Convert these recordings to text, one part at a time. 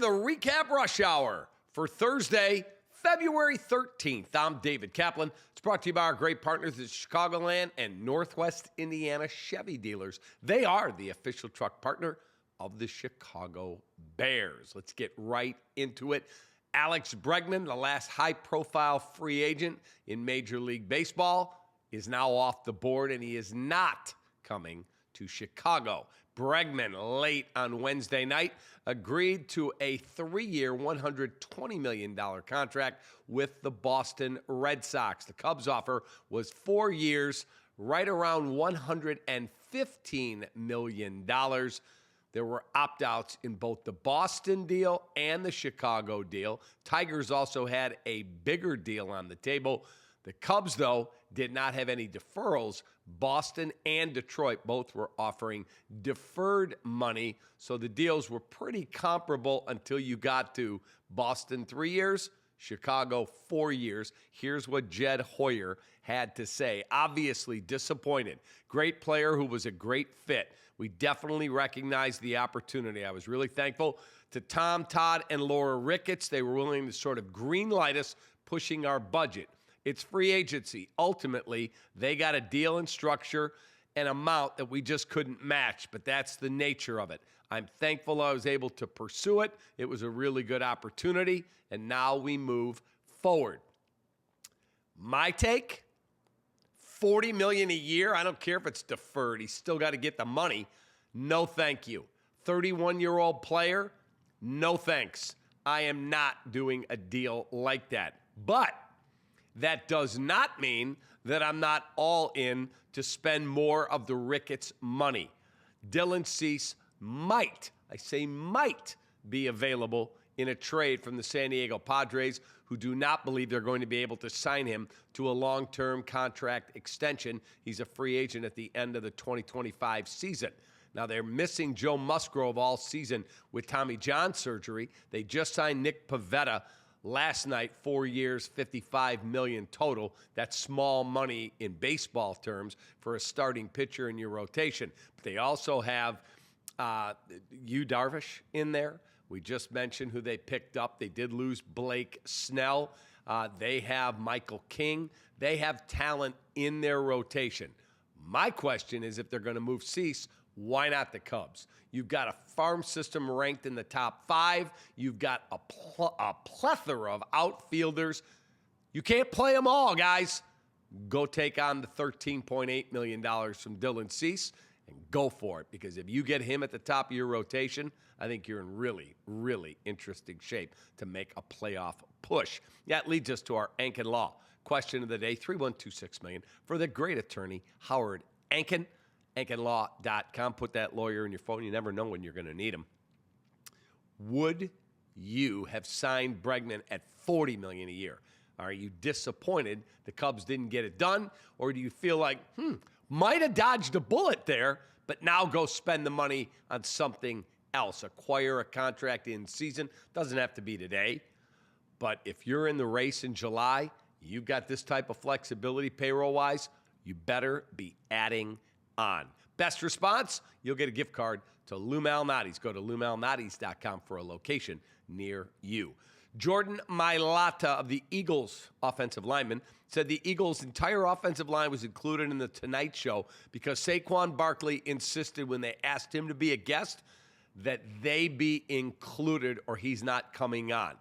the REKAP Rush Hour for Thursday, February 13th. I'm David Kaplan. It's brought to you by our great partners at Chicagoland and Northwest Indiana Chevy dealers. They are the official truck partner of the Chicago Bears. Let's get right into it. Alex Bregman, the last high-profile free agent in Major League Baseball, is now off the board, and he is not coming to Chicago. Bregman, late on Wednesday night, agreed to a 3-year, $120 million contract with the Boston Red Sox. The Cubs offer was 4 years, right around $115 million. There were opt-outs in both the Boston deal and the Chicago deal. Tigers also had a bigger deal on the table. The Cubs, though, did not have any deferrals. Boston and Detroit both were offering deferred money, so the deals were pretty comparable until you got to Boston 3 years, Chicago 4 years. Here's what Jed Hoyer had to say. Obviously disappointed. Great player who was a great fit. We definitely recognized the opportunity. I was really thankful to Tom, Todd, and Laura Ricketts. They were willing to sort of green light us, pushing our budget. It's free agency. Ultimately, they got a deal and structure and amount that we just couldn't match, but that's the nature of it. I'm thankful I was able to pursue it. It was a really good opportunity, and now we move forward. My take, $40 million a year. I don't care if it's deferred. He's still got to get the money. No, thank you. 31-year-old player, no thanks. I am not doing a deal like that. But that does not mean that I'm not all in to spend more of the Ricketts money. Dylan Cease might, I say might, be available in a trade from the San Diego Padres, who do not believe they're going to be able to sign him to a long-term contract extension. He's a free agent at the end of the 2025 season. Now, they're missing Joe Musgrove all season with Tommy John surgery. They just signed Nick Pivetta last night, 4 years, $55 million total. That's small money in baseball terms for a starting pitcher in your rotation. But they also have Yu Darvish in there. We just mentioned who they picked up. They did lose Blake Snell. They have Michael King. They have talent in their rotation. My question is, if they're going to move Cease, why not the Cubs? You've got a farm system ranked in the top 5. You've got a plethora of outfielders. You can't play them all, guys. Go take on the $13.8 million from Dylan Cease and go for it, because if you get him at the top of your rotation, I think you're in really, really interesting shape to make a playoff push. That leads us to our Ankin Law question of the day, 312-6 million, for the great attorney, Howard Ankin. AnkinLaw.com. Put that lawyer in your phone. You never know when you're going to need him. Would you have signed Bregman at $40 million a year? Are you disappointed the Cubs didn't get it done? Or do you feel like, might have dodged a bullet there, but now go spend the money on something else? Acquire a contract in season. Doesn't have to be today. But if you're in the race in July, you've got this type of flexibility payroll-wise, you better be adding on. Best response, you'll get a gift card to Lou Malnati's. Go to LouMalnati's.com for a location near you. Jordan Mailata of the Eagles offensive lineman said the Eagles' entire offensive line was included in the Tonight Show because Saquan Barkley insisted when they asked him to be a guest that they be included or he's not coming on.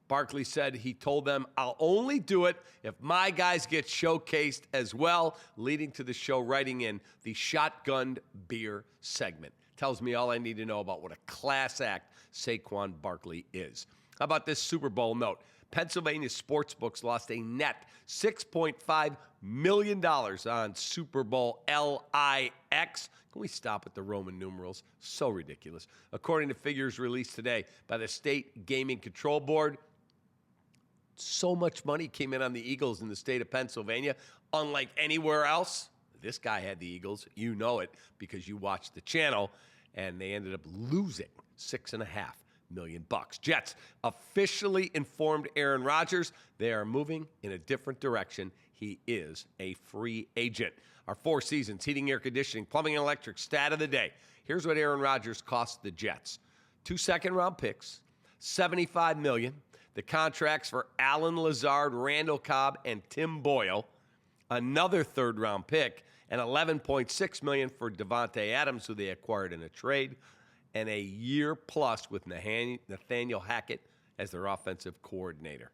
Barkley said he told them, I'll only do it if my guys get showcased as well, leading to the show writing in the Shotgun Beer segment. Tells me all I need to know about what a class act Saquon Barkley is. How about this Super Bowl note? Pennsylvania sportsbooks lost a net $6.5 million on Super Bowl LIX. Can we stop at the Roman numerals? So ridiculous. According to figures released today by the State Gaming Control Board, so much money came in on the Eagles in the state of Pennsylvania. Unlike anywhere else, this guy had the Eagles. You know it because you watched the channel, and they ended up losing $6.5 million. Jets officially informed Aaron Rodgers they are moving in a different direction. He is a free agent. Our 4 seasons, heating, air conditioning, plumbing, and electric stat of the day. Here's what Aaron Rodgers cost the Jets. 2 second-round picks, $75 million. The contracts for Allen Lazard, Randall Cobb, and Tim Boyle. Another third-round pick, and $11.6 million for Devontae Adams, who they acquired in a trade, and a year plus with Nathaniel Hackett as their offensive coordinator.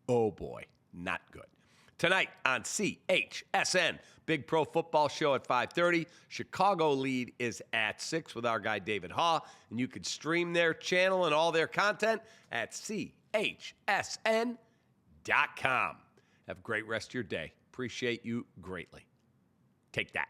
Oh boy, not good. Tonight on CHSN, Big Pro Football Show at 5:30. Chicago lead is at 6 with our guy David Haw, and you can stream their channel and all their content at chsn.com. Have a great rest of your day. Appreciate you greatly. Take that.